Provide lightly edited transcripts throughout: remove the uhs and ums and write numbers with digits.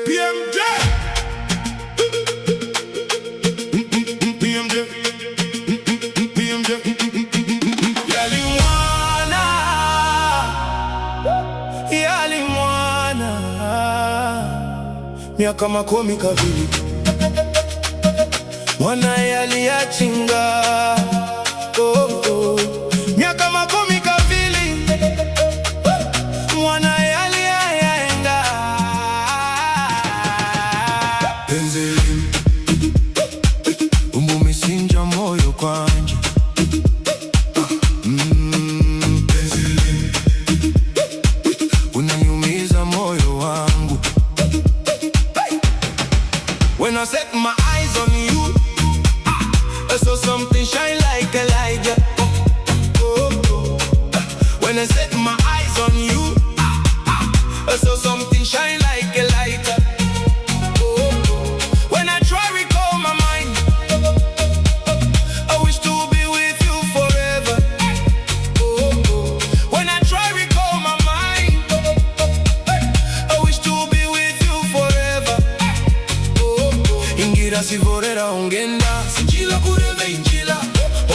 PMJ. PMJ. PMJ. Yalimwana. Yalimwana. Miaka makumi kavili. Mwana yaliachinga. Miaka makumi kavili. Mwana yaliayenga. Penzi umesinja moyo kwanje. Penzi unaniumiza moyo wangu. When I set my eyes on you, I saw something shine like Elijah. When I set my eyes on you, I saw something shine like Elijah. When I try to recall my mind, I wish to be with you forever. When I try to recall my mind, I wish to be with you forever. Ingira sivorera ongenda, sinjila kureve injila.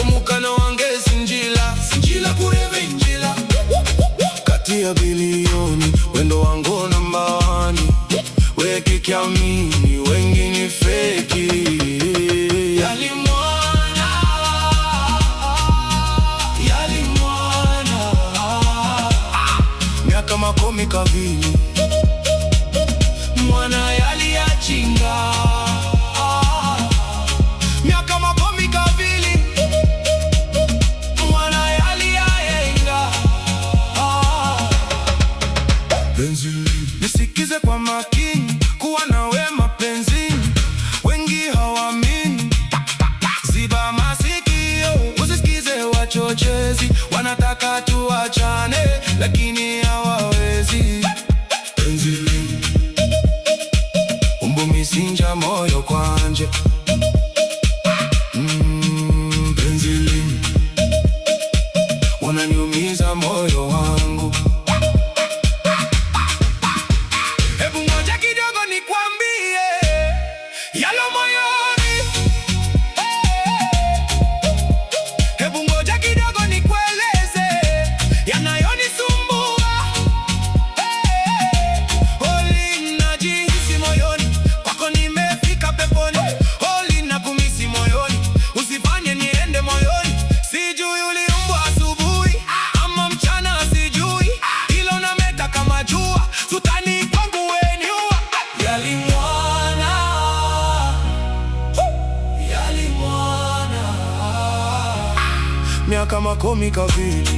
Omukana wange sinjila, sinjila kureve injila. Kati ya bilioni, wendo wangu namba wani. Weke kiamini, wengine feki. Yalimwana. Yalimwana. Miaka makumi kavili. Mwana yaliachinga. Miaka makumi kavili. Mwana yaliayenga. Penzi, nisikize kwa makini, kuwa na wema penzi, wengi hawamini. Ziba masikio, usisikize wachochezi, wanataka tuachane, lakini hawawezi. Penzi, umesinja moyo kwanje. Penzi, unaniumiza moyo wangu. Hebu ngoja kidogo nikwambie yalo moyoni. Hebu ngoja kidogo nikueleze yanayonisumbua. Holi najihisi moyoni, kwako nimefika peponi. Holi nakumisi moyoni, usifanye niende moyoni. Sijui uliumbwa asubuhi ama mchana, sijui hilo nameta kama jua. Sutani kwangu weniua. Yalimwana. Yalimwana. Miaka makumi kavili.